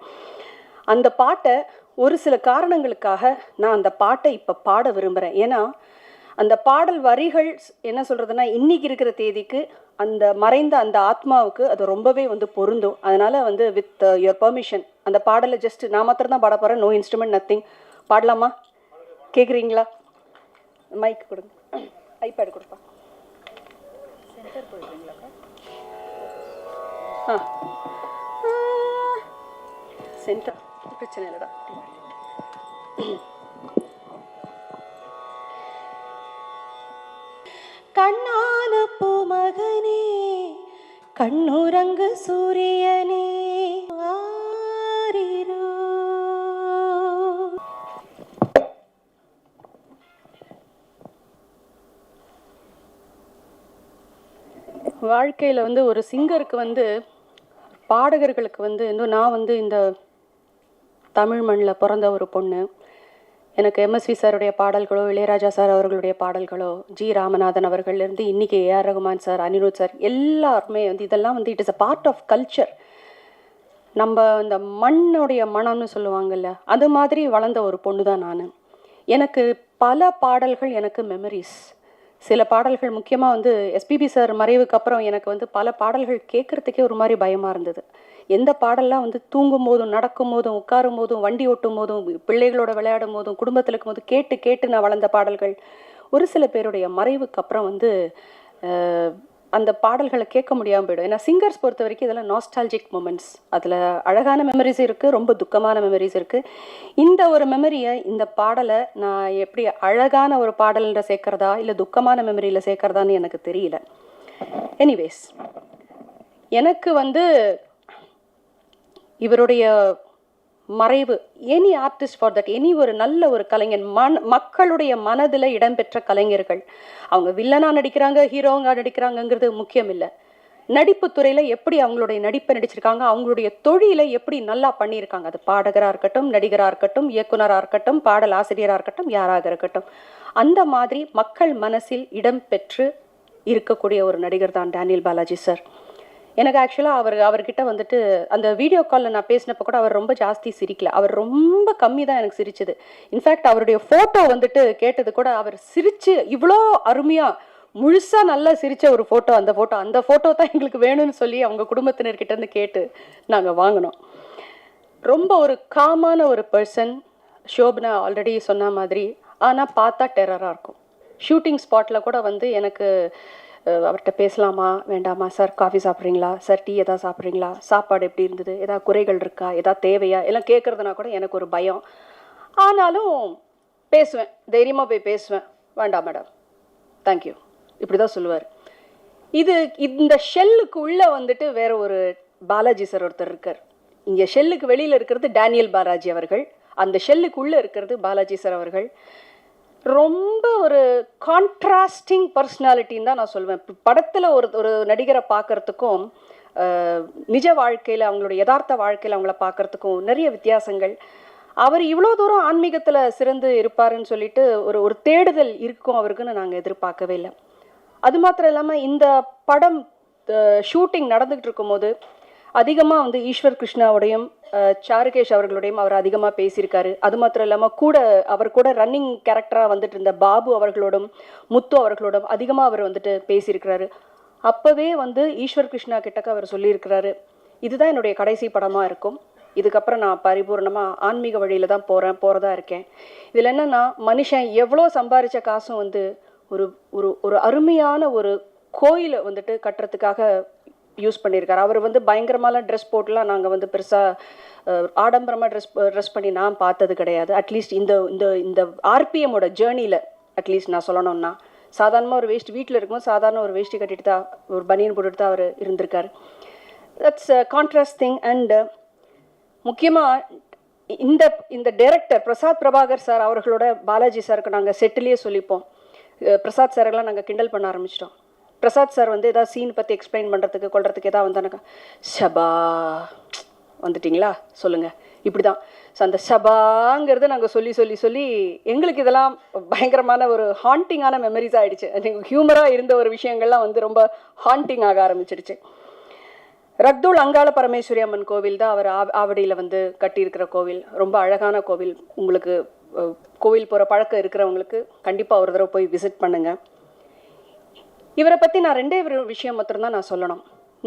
G: அந்த பாட்டை ஒரு சில காரணங்களுக்காக நான் அந்த பாட்டை இப்போ பாட விரும்புகிறேன். ஏன்னா அந்த பாடல் வரிகள் என்ன சொல்கிறதுனா, இன்றைக்கி இருக்கிற தேதிக்கு அந்த மறைந்த அந்த ஆத்மாவுக்கு அது ரொம்பவே பொருந்தும். அதனால் வித் யுவர் பெர்மிஷன் அந்த பாடலை ஜஸ்ட் நான் மாத்திரம் தான் பாட போகிறேன், நோ இன்ஸ்ட்ருமெண்ட் நத்திங். பாடலாமா? கேட்குறீங்களா? மைக் கொடுங்க, ஐபேட் கொடுப்பா. சென்டர் போயிடுறீங்களாக்கா? சென்டர் பிரச்சனை இல்லைடா. கண்ணான பூமகனே கண்ணுரங்கு சூரியனே ஆரிரோ. வாழ்க்கையில் ஒரு சிங்கருக்கு பாடகர்களுக்கு இன்னும் நான் இந்த தமிழ் மண்ணில் பிறந்த ஒரு பொண்ணு. எனக்கு எம்எஸ்வி சாருடைய பாடல்களோ, இளையராஜா சார் அவர்களுடைய பாடல்களோ, ஜி ராமநாதன் அவர்கள்லேருந்து இன்றைக்கி AR Rahman sir, Anirudh sir, எல்லாருமே இதெல்லாம் it is a part of culture. நம்ம இந்த மண்ணுடைய மனம்னு சொல்லுவாங்கல்ல, அது மாதிரி வளர்ந்த ஒரு பொண்ணு தான் நான். எனக்கு பல பாடல்கள் எனக்கு மெமரிஸ். சில பாடல்கள் முக்கியமாக எஸ்பிபி சார் மறைவுக்கு அப்புறம் எனக்கு பல பாடல்கள் கேட்குறதுக்கே ஒரு மாதிரி பயமாக இருந்தது. எந்த பாடல்லாம் தூங்கும் போதும், நடக்கும் போதும், உட்காரும் போதும், வண்டி ஓட்டும் போதும், பிள்ளைகளோட விளையாடும் போதும், குடும்பத்தில் இருக்கும் போது கேட்டு நான் வளர்ந்த பாடல்கள். ஒரு சில பேருடைய மறைவுக்கு அப்புறம் அந்த பாடல்களை கேட்க முடியாமல் போயிடும். ஏன்னா சிங்கர்ஸ் பொறுத்த வரைக்கும் இதெல்லாம் நாஸ்டாலஜிக் மூமெண்ட்ஸ். அதில் அழகான மெமரிஸ் இருக்குது, ரொம்ப துக்கமான மெமரிஸ் இருக்குது. இந்த ஒரு மெமரியை, இந்த பாடலை நான் எப்படி அழகான ஒரு பாடலில் சேர்க்குறதா இல்லை துக்கமான மெமரியில் சேர்க்குறதான்னு எனக்கு தெரியல. எனிவேஸ், எனக்கு இவருடைய மறைவு, any artist for that, any ஒரு நல்ல ஒரு கலைஞன், மக்களுடைய மனதில் இடம்பெற்ற கலைஞர்கள், அவங்க வில்லனாக நடிக்கிறாங்க, ஹீரோவாக நடிக்கிறாங்கங்கிறது முக்கியம் இல்லை. நடிப்பு துறையில் எப்படி அவங்களுடைய நடிப்பை நடிச்சிருக்காங்க, அவங்களுடைய தொழிலை எப்படி நல்லா பண்ணியிருக்காங்க, அது பாடகராக இருக்கட்டும், நடிகராக இருக்கட்டும், இயக்குனராக இருக்கட்டும், பாடல் ஆசிரியராக இருக்கட்டும், யாராக இருக்கட்டும், அந்த மாதிரி மக்கள் மனசில் இடம்பெற்று இருக்கக்கூடிய ஒரு நடிகர் தான் டேனியல் பாலாஜி சார். எனக்கு ஆக்சுவலாக அவர்கிட்ட வந்துட்டு அந்த வீடியோ காலில் நான் பேசினப்போ கூட அவர் ரொம்ப ஜாஸ்தி சிரிக்கல, அவர் ரொம்ப கம்மி தான் எனக்கு சிரிச்சது. இன்ஃபேக்ட் அவருடைய ஃபோட்டோ வந்துட்டு கேட்டது கூட அவர் சிரித்து இவ்வளோ அருமையாக முழுசாக நல்லா சிரித்த ஒரு ஃபோட்டோ, அந்த ஃபோட்டோ தான் எங்களுக்கு வேணும்னு சொல்லி அவங்க குடும்பத்தினர்கிட்டேருந்து கேட்டு நாங்கள் வாங்கினோம். ரொம்ப ஒரு காமான ஒரு பர்சன். ஷோபனா ஆல்ரெடி சொன்ன மாதிரி, ஆனால் பார்த்தா டெரராக இருக்கும். ஷூட்டிங் ஸ்பாட்டில் கூட வந்து எனக்கு அவர்கிட்ட பேசலாமா வேண்டாமா, சார் காஃபி சாப்பிட்றீங்களா, சார் டீ எதாவது சாப்பிட்றீங்களா, சாப்பாடு எப்படி இருந்தது, எதாவது குறைகள் இருக்கா, எதாவது தேவையா எல்லாம் கேட்குறதுனா கூட எனக்கு ஒரு பயம். ஆனாலும் பேசுவேன், தைரியமாக போய் பேசுவேன். வேண்டாம் மேடம், தேங்க்யூ, இப்படி தான் சொல்லுவார். இந்த ஷெல்லுக்கு உள்ளே வந்துட்டு வேற ஒரு பாலாஜி சார் ஒருத்தர் இருக்கார். இங்கே ஷெல்லுக்கு வெளியில் இருக்கிறது டேனியல் பாலாஜி அவர்கள், அந்த ஷெல்லுக்கு உள்ளே இருக்கிறது பாலாஜி சார் அவர்கள். ரொம்ப ஒரு கான்ட்ராஸ்டிங் பர்சனாலிட்டின்னு தான் நான் சொல்வேன். படத்தில் ஒரு நடிகரை பார்க்குறதுக்கும் நிஜ வாழ்க்கையில் அவங்களோட யதார்த்த வாழ்க்கையில் அவங்கள பார்க்குறதுக்கும் நிறைய வித்தியாசங்கள். அவர் இவ்வளோ தூரம் ஆன்மீகத்தில் சிறந்து இருப்பாருன்னு சொல்லிட்டு ஒரு தேடுதல் இருக்கும் அவருக்குன்னு நாங்கள் எதிர்பார்க்கவே இல்லை. அது மாத்திரம் இல்லாமல் இந்த படம் ஷூட்டிங் நடந்துகிட்டு இருக்கும்போது அதிகமாக வந்து ஈஸ்வர் கிருஷ்ணாவோடையும் சாருகேஷ் அவர்களுடையும் அவர் அதிகமாக பேசியிருக்காரு. அது மாத்திரம் இல்லாமல் அவர் கூட ரன்னிங் கேரக்டராக வந்துட்டு இருந்த பாபு அவர்களோடும் முத்து அவர்களோடும் அதிகமாக அவர் வந்துட்டு பேசியிருக்கிறாரு. அப்போவே வந்து ஈஸ்வர் கிருஷ்ணா கிட்டக்க அவர் சொல்லியிருக்கிறாரு, இதுதான் என்னுடைய கடைசி படமாக இருக்கும், இதுக்கப்புறம் நான் பரிபூர்ணமாக ஆன்மீக வழியில் தான் போகிறதா இருக்கேன். இதில் என்னென்னா, மனுஷன் எவ்வளோ சம்பாதிச்ச காசும் வந்து ஒரு ஒரு அருமையான ஒரு கோயிலை வந்துட்டு கட்டுறதுக்காக யூஸ் பண்ணியிருக்காரு. அவர் வந்து பயங்கரமான ட்ரெஸ் போட்டுலாம் நாங்கள் வந்து பெருசாக ஆடம்பரமாக ட்ரெஸ் பண்ணி நான் பார்த்தது கிடையாது. அட்லீஸ்ட் இந்த ஆர்பிஎம்மோட ஜேர்னியில் அட்லீஸ்ட் நான் சொல்லணும்னா, சாதாரணமாக ஒரு வேஷ்டி வீட்டில் இருக்கும்போது சாதாரண ஒரு வேஷ்டி கட்டிட்டு தான், ஒரு பனியன் போட்டுட்டு தான் அவர் இருந்திருக்காரு. That's contrast thing. அண்டு முக்கியமாக இந்த டைரக்டர் பிரசாத் பிரபாகர் சார் அவர்களோட பாலாஜி சாருக்கு நாங்கள் செட்டிலேயே சொல்லிப்போம். பிரசாத் சாரெல்லாம் நாங்கள் கிண்டல் பண்ண ஆரம்பிச்சிட்டோம். பிரசாத் சார் வந்து எதாவது சீன் பற்றி எக்ஸ்பிளைன் பண்ணுறதுக்கு கொள்றதுக்கு எதாவது வந்தானாக்கா, ஷபா வந்துட்டிங்களா சொல்லுங்கள், இப்படி தான். ஸோ அந்த ஷபாங்கிறத நாங்கள் சொல்லி எங்களுக்கு இதெல்லாம் பயங்கரமான ஒரு ஹாண்டிங்கான மெமரிஸ் ஆகிடுச்சு. ஹியூமராக இருந்த ஒரு விஷயங்கள்லாம் வந்து ரொம்ப ஹாண்டிங் ஆக ஆரம்பிச்சிடுச்சு. ரக்தோல் அங்காள பரமேஸ்வரி அம்மன் கோவில் தான் அவர் ஆவடியில் வந்து கட்டியிருக்கிற கோவில். ரொம்ப அழகான கோவில். உங்களுக்கு கோவில் போகிற பழக்கம் இருக்கிறவங்களுக்கு கண்டிப்பாக ஒரு தடவை போய் விசிட் பண்ணுங்கள். இவரை பற்றி நான் ரெண்டே விஷயம் மட்டும்தான் நான் சொல்லணும்.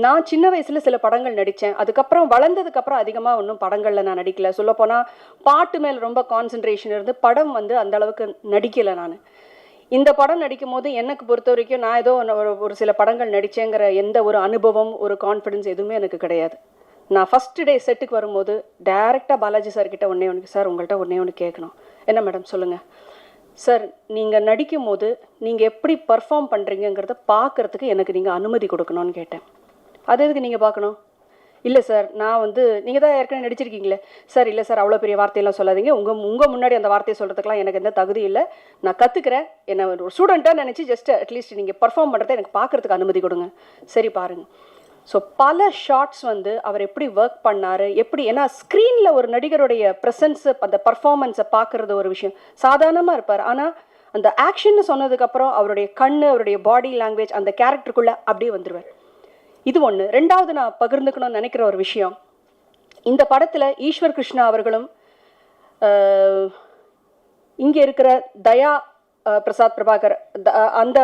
G: நான் சின்ன வயசில் சில படங்கள் நடித்தேன். அதுக்கப்புறம் வளர்ந்ததுக்கப்புறம் அதிகமாக ஒன்றும் படங்களில் நான் நடிக்கலை. சொல்லப்போனால் பாட்டு மேலே ரொம்ப கான்சன்ட்ரேஷன் இருந்து படம் வந்து அந்தளவுக்கு நடிக்கலை. நான் இந்த படம் நடிக்கும் போது எனக்கு பொறுத்த வரைக்கும் நான் ஏதோ ஒரு சில படங்கள் நடித்தேங்கிற எந்த ஒரு அனுபவம், ஒரு கான்ஃபிடென்ஸ் எதுவுமே எனக்கு கிடையாது. நான் ஃபஸ்ட்டு டே செட்டுக்கு வரும்போது டைரெக்டாக பாலாஜி சார்கிட்ட சார் உங்கள்கிட்ட ஒன்று கேட்கணும். என்ன மேடம் சொல்லுங்கள். சார், நீங்கள் நடிக்கும் போது நீங்கள் எப்படி பர்ஃபார்ம் பண்ணுறீங்கிறத பார்க்குறதுக்கு எனக்கு நீங்கள் அனுமதி கொடுக்கணும்னு கேட்டேன். அது எதுக்கு நீங்கள் பார்க்கணும்? இல்லை சார், நான் வந்து நீங்கள் தான் ஏற்கனவே நடிச்சிருக்கீங்களே. சார் இல்லை சார், அவ்வளோ பெரிய வார்த்தையெல்லாம் சொல்லாதீங்க, உங்கள் முன்னாடி அந்த வார்த்தையை சொல்கிறதுக்கெலாம் எனக்கு எந்த தகுதி இல்லை, நான் கற்றுக்கிறேன், என்ன ஒரு ஸ்டூடெண்ட்டாக நினச்சி ஜஸ்ட் அட்லீஸ்ட் நீங்கள் பர்ஃபார்ம் பண்ணுறதை எனக்கு பார்க்குறதுக்கு அனுமதி கொடுங்க. சரி பாருங்கள். ஸோ பல ஷார்ட்ஸ் வந்து அவர் எப்படி ஒர்க் பண்ணார், எப்படி, ஏன்னா ஸ்க்ரீனில் ஒரு நடிகருடைய ப்ரெசன்ஸை, அந்த பர்ஃபார்மன்ஸை பார்க்குறது ஒரு விஷயம், சாதாரணமாக இருப்பார். ஆனால் அந்த ஆக்ஷன்னு சொன்னதுக்கப்புறம் அவருடைய கண், அவருடைய பாடி லாங்குவேஜ் அந்த கேரக்டருக்குள்ளே அப்படியே வந்துடுவார். இது ஒன்று. ரெண்டாவது நான் பகிர்ந்துக்கணும்னு நினைக்கிற ஒரு விஷயம், இந்த படத்தில் ஈஸ்வர் கிருஷ்ணா அவர்களும் இங்கே இருக்கிற தயா பிரசாத் பிரபாகர் அந்த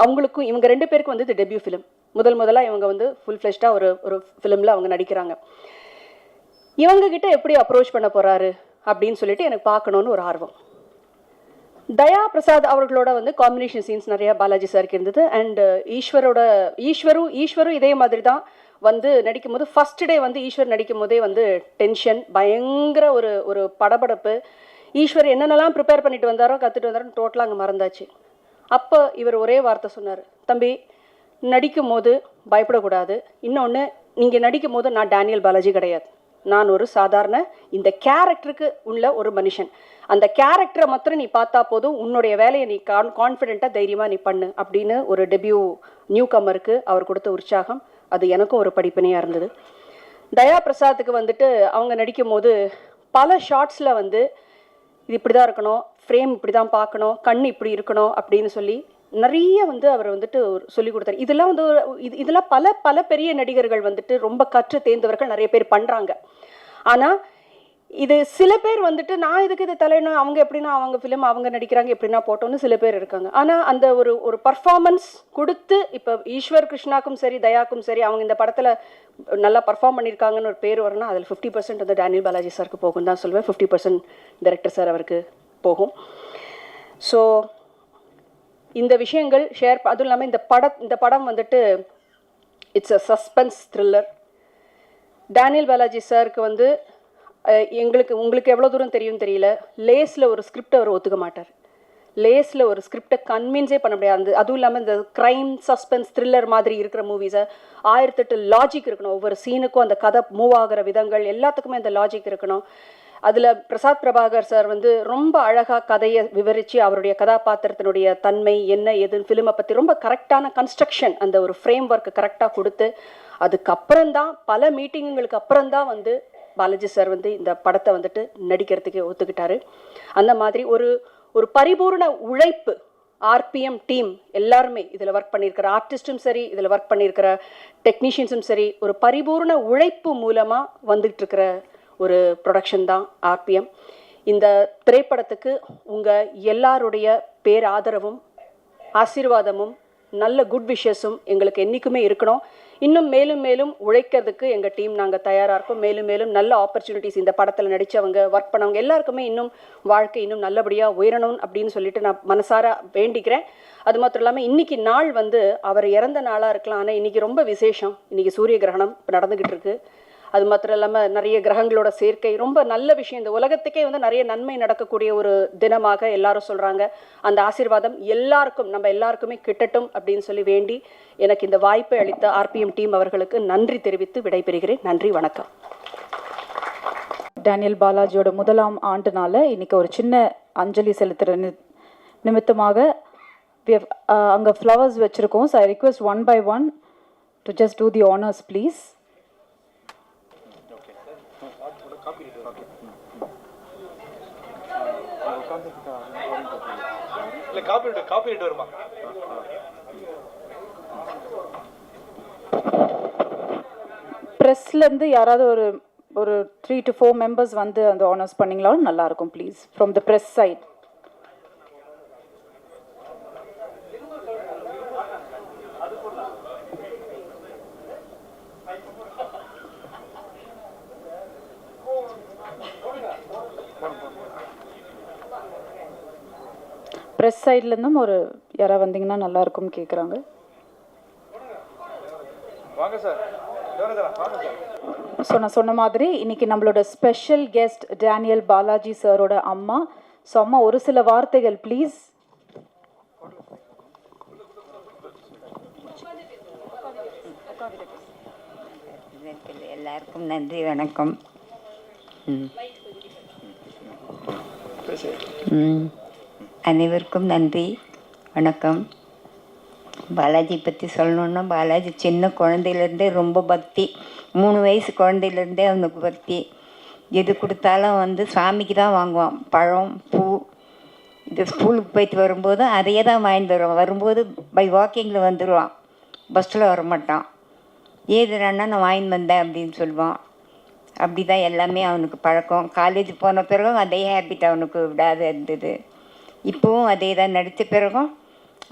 G: அவங்களுக்கும், இவங்க ரெண்டு பேருக்கும் வந்து இது டெபியூ ஃபிலிம். முதலாக இவங்க வந்து ஃபுல் ஃப்ளெஷ்டாக ஒரு ஃபிலிமில் அவங்க நடிக்கிறாங்க. இவங்ககிட்ட எப்படி அப்ரோச் பண்ண போகிறாரு அப்படின்னு சொல்லிட்டு எனக்கு பார்க்கணுன்னு ஒரு ஆர்வம். தயா பிரசாத் அவர்களோட வந்து காம்பினேஷன் சீன்ஸ் நிறையா பாலாஜி சாருக்கு இருந்தது. அண்ட் ஈஸ்வரும் இதே மாதிரி தான் வந்து நடிக்கும் போது, ஃபஸ்ட் டே வந்து ஈஸ்வர் நடிக்கும் போதே வந்து டென்ஷன், பயங்கர ஒரு படபடப்பு. ஈஸ்வர் என்னென்னலாம் ப்ரிப்பேர் பண்ணிட்டு வந்தாரோ, கற்றுட்டு வந்தாரோ, டோட்டலாக அங்கே மறந்தாச்சு. அப்போ இவர் ஒரே வார்த்தை சொன்னார், தம்பி நடிக்கும் போது பயப்படக்கூடாது, இன்னொன்று நீங்கள் நடிக்கும் போது நான் டேனியல் பாலாஜி கிடையாது, நான் ஒரு சாதாரண இந்த கேரக்டருக்கு உள்ள ஒரு மனுஷன். அந்த கேரக்டரை மாத்திரம் நீ பார்த்தா போதும், உன்னுடைய வேலையை நீ கான்ஃபிடென்ட்டாக தைரியமாக நீ பண்ணு அப்படின்னு ஒரு டெபியூ நியூ கம்மருக்கு அவர் கொடுத்த உற்சாகம் அது எனக்கும் ஒரு படிப்பினையாக இருந்தது. தயா பிரசாத்துக்கு வந்துட்டு அவங்க நடிக்கும் போது பல ஷார்ட்ஸில் வந்து இது இப்படி தான் இருக்கணும், ஃப்ரேம் இப்படி தான் பார்க்கணும், கண் இப்படி இருக்கணும் அப்படின்னு சொல்லி நிறைய வந்து அவர் வந்துட்டு சொல்லி கொடுத்தாரு. இதெல்லாம் வந்து இதெல்லாம் பல பல பெரிய நடிகர்கள் வந்துட்டு ரொம்ப கற்று தேர்ந்தவர்கள் நிறைய பேர் பண்ணுறாங்க. ஆனால் இது சில பேர் வந்துட்டு நான் இதுக்கு இது தலையணும், அவங்க எப்படின்னா அவங்க ஃபிலிம் அவங்க நடிக்கிறாங்க எப்படின்னா போட்டோன்னு சில பேர் இருக்காங்க. ஆனால் அந்த ஒரு பர்ஃபார்மன்ஸ் கொடுத்து இப்போ ஈஸ்வர் கிருஷ்ணாக்கும் சரி தயாக்கும் சரி அவங்க இந்த படத்தில் நல்லா பர்ஃபார்ம் பண்ணியிருக்காங்கன்னு ஒரு பேர் வரணும்னா அதில் 50% வந்து டேனியல் பாலாஜி சாருக்கு போகும் தான் சொல்லுவேன். 50% டைரக்டர் சார் அவருக்கு போகும். ஸோ இந்த விஷயங்கள் ஷேர், அதுவும் இல்லாமல் இந்த படம் வந்துட்டு it's a suspense thriller. Daniel Balaji சாருக்கு வந்து உங்களுக்கு எவ்வளோ தூரம் தெரியும் தெரியல, லேஸில் ஒரு ஸ்கிரிப்டை அவர் ஒத்துக்க மாட்டார். லேஸில் ஒரு ஸ்கிரிப்டை கன்வின்ஸே பண்ண முடியாது. அதுவும் இல்லாமல் இந்த க்ரைம் சஸ்பென்ஸ் த்ரில்லர் மாதிரி இருக்கிற மூவிஸை 1008 லாஜிக் இருக்கணும். ஒவ்வொரு சீனுக்கும் அந்த கதை மூவ் ஆகிற விதங்கள் எல்லாத்துக்குமே அந்த லாஜிக் இருக்கணும். அதில் பிரசாத் பிரபாகர் சார் வந்து ரொம்ப அழகாக கதையை விவரித்து அவருடைய கதாபாத்திரத்தினுடைய தன்மை என்ன எதுன்னு ஃபிலிமை பற்றி ரொம்ப கரெக்டான கன்ஸ்ட்ரக்ஷன், அந்த ஒரு ஃப்ரேம் ஒர்க்கு கரெக்டாக கொடுத்து அதுக்கப்புறம்தான் பல மீட்டிங்குங்களுக்கு அப்புறம்தான் வந்து பாலாஜி சார் வந்து இந்த படத்தை வந்துட்டு நடிக்கிறதுக்கு ஒத்துக்கிட்டாரு. அந்த மாதிரி ஒரு பரிபூர்ண உழைப்பு ஆர்பிஎம் டீம் எல்லாருமே இதில் ஒர்க் பண்ணியிருக்கிற ஆர்டிஸ்ட்டும் சரி, இதில் ஒர்க் பண்ணியிருக்கிற டெக்னீஷியன்ஸும் சரி, ஒரு பரிபூர்ண உழைப்பு மூலமாக வந்துட்டு இருக்கிற ஒரு ப்ரொடக்ஷன் தான் ஆர்பிஎம். இந்த திரைப்படத்துக்கு உங்கள் எல்லாருடைய பேராதரவும் ஆசீர்வாதமும் நல்ல குட் விஷஸும் எங்களுக்கு என்றைக்குமே இருக்கணும். இன்னும் மேலும் மேலும் உழைக்கிறதுக்கு எங்கள் டீம் நாங்கள் தயாராக இருக்கோம். மேலும் மேலும் நல்ல ஆப்பர்ச்சுனிட்டிஸ் இந்த படத்தில் நடித்தவங்க ஒர்க் பண்ணவங்க எல்லாருக்குமே இன்னும் வாழ்க்கை இன்னும் நல்லபடியாக உயரணும் அப்படின்னு சொல்லிட்டு நான் மனசார வேண்டிக்கிறேன். அது மாத்திரம் இல்லாமல் இன்றைக்கி நாள் வந்து அவர் இறந்த நாளாக இருக்கலாம், ஆனால் இன்றைக்கி ரொம்ப விசேஷம். இன்றைக்கி சூரிய கிரகணம் இப்போ நடந்துக்கிட்டு இருக்குது. அது மாத்திரம் இல்லாமல் நிறைய கிரகங்களோட சேர்க்கை ரொம்ப நல்ல விஷயம். இந்த உலகத்துக்கே வந்து நிறைய நன்மை நடக்கக்கூடிய ஒரு தினமாக எல்லாரும் சொல்கிறாங்க. அந்த ஆசீர்வாதம் எல்லாருக்கும் நம்ம எல்லாருக்குமே கிட்டட்டும் அப்படின்னு சொல்லி வேண்டி எனக்கு இந்த வாய்ப்பை அளித்த ஆர்பிஎம் டீம் அவர்களுக்கு நன்றி தெரிவித்து விடைபெறுகிறேன். நன்றி, வணக்கம்.
B: டேனியல் பாலாஜியோட 1ஆம் ஆண்டுனால இன்னைக்கு ஒரு சின்ன அஞ்சலி செலுத்துகிற நிமித்தமாக அங்கே ஃப்ளவர்ஸ் வச்சுருக்கோம். So I request one by one to just do the honours please. ப்ரெஸ்லேருந்து யாராவது ஒரு 3 to 4 மெம்பர்ஸ் வந்து அந்த ஆனர்ஸ் பண்ணிங்களாலும் நல்லாயிருக்கும் please, from the press side. Press சைட்லேருந்தும் யாராவது வந்தீங்கன்னா நல்லாயிருக்கும்னு கேட்குறாங்க. ஸோ நான் சொன்ன மாதிரி இன்னைக்கு நம்மளோட ஸ்பெஷல் கெஸ்ட் டேனியல் பாலாஜி சாரோட அம்மா. ஸோ அம்மா ஒரு சில வார்த்தைகள் ப்ளீஸ்.
H: எல்லாருக்கும் நன்றி, வணக்கம். அனைவருக்கும் நன்றி, வணக்கம். பாலாஜி பற்றி சொல்லணுன்னா, பாலாஜி சின்ன குழந்தையிலேருந்தே ரொம்ப பக்தி. 3 வயசு குழந்தையிலேருந்தே அவனுக்கு பக்தி. எது கொடுத்தாலும் வந்து சாமிக்கு தான் வாங்குவான். பழம், பூ. இது ஸ்கூலுக்கு போயிட்டு வரும்போது அதையே தான் வாங்கிட்டு வருவான். வரும்போது பை வாக்கிங்கில் வந்துடுவான், பஸ்ஸில் வரமாட்டான். ஏதுனா நான் வாங்கிட்டு வந்தேன் அப்படின்னு சொல்லுவான். அப்படி தான் எல்லாமே அவனுக்கு பழக்கம். காலேஜ் போன பிறகும் அதே ஹேபிட் அவனுக்கு விடாது இருந்தது. இப்போவும் அதே தான். நடித்த பிறகும்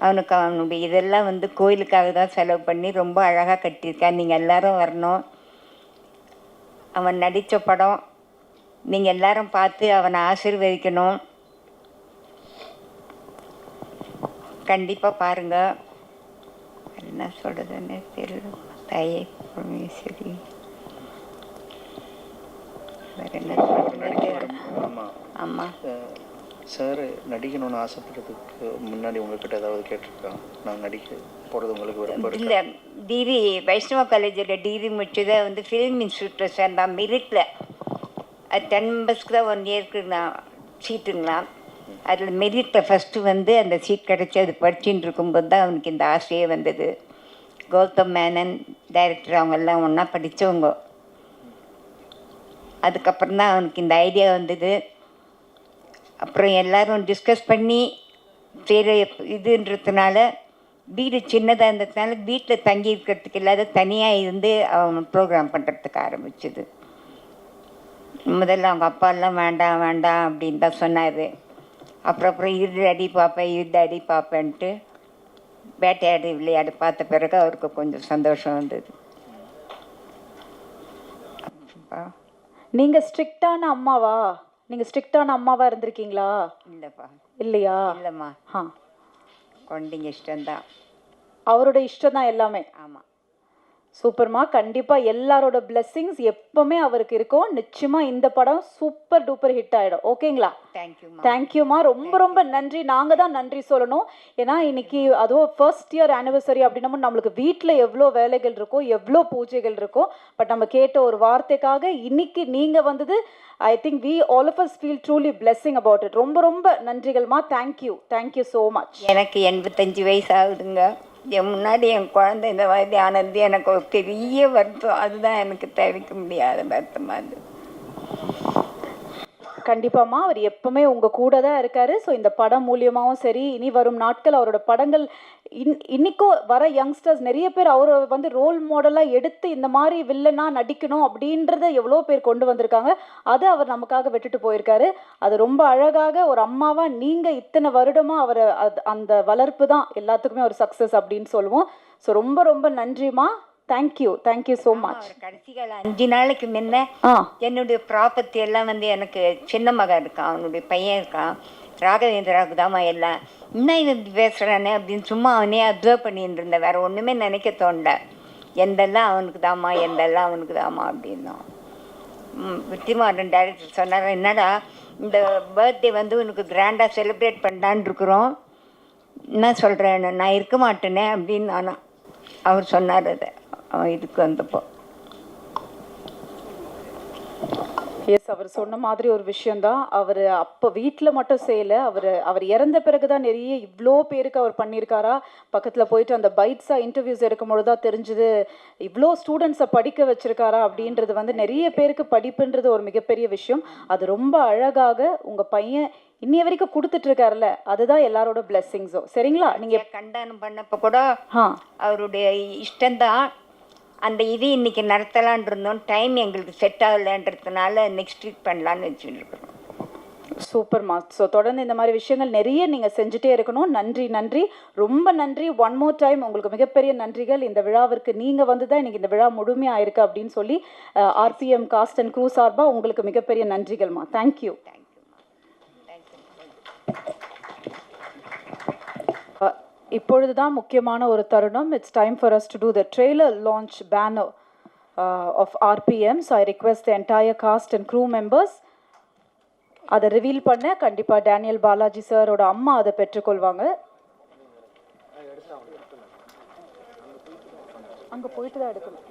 H: அவனுடைய இதெல்லாம் வந்து கோயிலுக்காக தான் செலவு பண்ணி ரொம்ப அழகாக கட்டியிருக்கான். நீங்கள் எல்லோரும் வரணும். அவன் நடித்த படம் நீங்கள் எல்லாரும் பார்த்து அவனை ஆசீர்வதிக்கணும். கண்டிப்பாக பாருங்கள். என்ன சொல்கிறதுன்னு தெரியல. தாயே பரமேஸ்வரி, வேறு என்ன சொல்கிறது? அம்மா
I: சார் நடிக்கணும்னு ஆசைப்படுறதுக்கு முன்னாடி உங்ககிட்ட ஏதாவது கேட்டிருக்கான்? நான் நடிக்க போகிறது உங்களுக்கு விருப்பம்
H: இல்லை, டிகிரி வைஷ்ணவ காலேஜில் டிகிரி முடிச்சதை வந்து ஃபிலிம் இன்ஸ்டியூட்டில் சேர்ந்தான் மெரிட்டில். அது 10 மெம்பர்ஸ்க்கு தான் 1 இயருக்கு நான் சீட்டுங்களா. அதில் மெரிட்டில் ஃபஸ்ட்டு வந்து அந்த சீட் கிடச்சி அது படிச்சுட்டு இருக்கும்போது தான் அவனுக்கு இந்த ஆசையே வந்தது. கௌதம் மேனன் டைரக்டர் அவங்கெல்லாம் ஒன்றா படித்தவங்க. அதுக்கப்புறம் தான் அவனுக்கு இந்த ஐடியா வந்தது. அப்புறம் எல்லோரும் டிஸ்கஸ் பண்ணி சரி இதுன்றதுனால வீடு சின்னதாக இருந்ததுனால வீட்டில் தங்கி இருக்கிறதுக்கு இல்லாத தனியாக இருந்து அவன் ப்ரோக்ராம் பண்ணுறதுக்கு ஆரம்பிச்சது. முதல்ல அவங்க அப்பாலாம் வேண்டாம் வேண்டாம் அப்படின்னு தான் சொன்னார். அப்புறம் இது அடி பார்ப்பேன் இது அடி பார்ப்பேன்ட்டு வேட்டையாடு விளையாடு பார்த்த பிறகு அவருக்கு கொஞ்சம் சந்தோஷம் வந்தது.
B: நீங்கள் ஸ்ட்ரிக்டான அம்மாவா? நீங்கள் ஸ்ட்ரிக்டான அம்மாவா இருந்திருக்கீங்களா?
H: இல்லைப்பா.
B: இல்லையா?
H: இல்லைம்மா. குழந்தைங்க இஷ்டம்தான்.
B: அவரோட இஷ்டம் தான் எல்லாமே.
H: ஆமாம்.
B: சூப்பர்மா. கண்டிப்பாக எல்லாரோட பிளெஸ்ஸிங்ஸ் எப்பவுமே அவருக்கு இருக்கும். நிச்சயமாக இந்த படம் சூப்பர் டூப்பர் ஹிட் ஆகிடும். ஓகேங்களா?
H: தேங்க்யூம்மா.
B: தேங்க்யூம்மா. ரொம்ப ரொம்ப நன்றி. நாங்கள் தான் நன்றி சொல்லணும். ஏன்னா இன்னைக்கு அதுவும் ஃபர்ஸ்ட் இயர் ஆனிவர்சரி அப்படின்னா நம்மளுக்கு வீட்டில் எவ்வளோ வேலைகள் இருக்கும், எவ்வளோ பூஜைகள் இருக்கும். பட் நம்ம கேட்ட ஒரு வார்த்தைக்காக இன்னைக்கு நீங்கள் வந்தது, I think we all of us feel truly blessing about it. ரொம்ப ரொம்ப நன்றிகள்மா. தேங்க்யூ. Thank you so much.
H: எனக்கு 85 வயசு ஆகுதுங்க. என் முன்னாடி என் குழந்தை இந்த மாதிரி ஆனது எனக்கு ஒரு பெரிய வருத்தம். அதுதான் எனக்கு தவிர்க்க முடியாத வருத்தமாக இருந்தது.
B: கண்டிப்பாம்மா. அவர் எப்பவுமே உங்கள் கூட தான் இருக்காரு. ஸோ இந்த படம் மூலியமாகவும் சரி, இனி வரும் நாட்கள் அவரோட படங்கள் இன்னைக்கும் வர யங்ஸ்டர்ஸ் நிறைய பேர் அவரை வந்து ரோல் மாடலாக எடுத்து இந்த மாதிரி வில்லனா நடிக்கணும் அப்படின்றத எவ்வளோ பேர் கொண்டு வந்திருக்காங்க. அதை அவர் நமக்காக விட்டுட்டு போயிருக்காரு. அது ரொம்ப அழகாக ஒரு அம்மாவாக நீங்கள் இத்தனை வருடமாக அவரை அந்த வளர்ப்பு தான் எல்லாத்துக்குமே ஒரு சக்ஸஸ் அப்படின்னு சொல்லுவோம். ஸோ ரொம்ப ரொம்ப நன்றிம்மா. தேங்க்யூ. Thank you so much.
H: கடைசி காலம் 5 நாளைக்கு முன்ன என்னுடைய ப்ராப்பர்ட்டி எல்லாம் வந்து எனக்கு சின்ன மகன் இருக்கான், அவனுடைய பையன் இருக்கான், ராகவேந்திராவுக்கு தாம்மா எல்லாம். இன்னும் இது பேசுகிறானே அப்படின்னு சும்மா அவனே அப்சர்வ் பண்ணிட்டு இருந்தேன். வேறு ஒன்றுமே நினைக்க தோணல. எந்தெல்லாம் அவனுக்கு தாம்மா எந்தெல்லாம் அவனுக்கு தாம்மா அப்படின்னோம். வெற்றிமாறன் டைரக்டர் சொன்னார், என்னடா இந்த பர்த்டே வந்து உனக்கு கிராண்டாக செலிப்ரேட் பண்ணலான்னு இருக்கிறோம், என்ன சொல்கிறேன் நான் இருக்க மாட்டேனே அப்படின்னு நானும் அவர் சொன்னார். அதை அவன் இதுக்கு வந்தப்போ
B: எஸ், அவர் சொன்ன மாதிரி ஒரு விஷயந்தான். அவர் அப்போ வீட்டில் மட்டும் செய்யலை, அவர் இறந்த பிறகு தான் நிறைய இவ்வளோ பேருக்கு அவர் பண்ணியிருக்காரா. பக்கத்தில் போயிட்டு அந்த பைட்ஸாக இன்டர்வியூஸ் எடுக்கும்பொழுது தான் தெரிஞ்சுது இவ்வளோ ஸ்டூடெண்ட்ஸை படிக்க வச்சுருக்காரா அப்படின்றது. வந்து நிறைய பேருக்கு படிப்புன்றது ஒரு மிகப்பெரிய விஷயம். அது ரொம்ப அழகாக உங்கள் பையன் இன்னைய வரைக்கும் கொடுத்துட்டு இருக்காருல்ல, அதுதான் எல்லாரோட பிளெஸ்ஸிங்ஸோ. சரிங்களா? நீங்கள்
H: கண்டானம் பண்ணப்போ கூட அவருடைய இஷ்டம்தான். அந்த இது இன்னைக்கு நடத்தலான் இருந்தோம், டைம் எங்களுக்கு செட் ஆகலைன்றதுனால நெக்ஸ்ட் வீக் பண்ணலான்னு வச்சுட்டு இருக்கிறோம்.
B: சூப்பர்மா. ஸோ தொடர்ந்து இந்த மாதிரி விஷயங்கள் நிறைய நீங்கள் செஞ்சுட்டே இருக்கணும். நன்றி நன்றி, ரொம்ப நன்றி. ஒன் மோர் டைம் உங்களுக்கு மிகப்பெரிய நன்றிகள். இந்த விழாவிற்கு நீங்கள் வந்து தான் இன்னைக்கு இந்த விழா முழுமையாக இருக்கு அப்படின்னு சொல்லி RPM காஸ்ட் அண்ட் க்ரூ சார்பாக உங்களுக்கு மிகப்பெரிய நன்றிகள்மா. தேங்க்யூ. இப்பொழுதுதான் முக்கியமான ஒரு தருணம். It's time for us to do the trailer launch banner of RPM. So I request the entire cast and crew members அதை ரிவீல் பண்ண கண்டிப்பாக டேனியல் பாலாஜி சாரோட அம்மா அதை பெற்றுக்கொள்வாங்க. அங்கே போயிட்டு தான் எடுக்கணும்.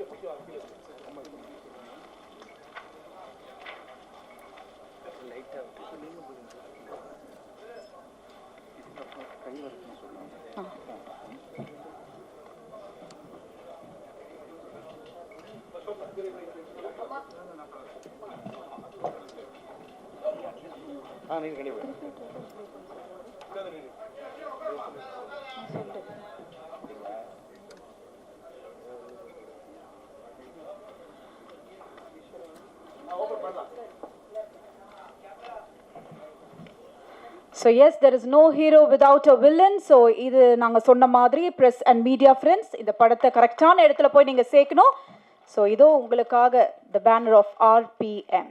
B: So yes, there is no hero without a villain. So இது நாங்கள் சொன்ன மாதிரி press and media friends இந்த படத்தை கரெக்டான இடத்துல போய் நீங்கள் சேர்க்கணும். ஸோ இதோ உங்களுக்காக the banner of RPM.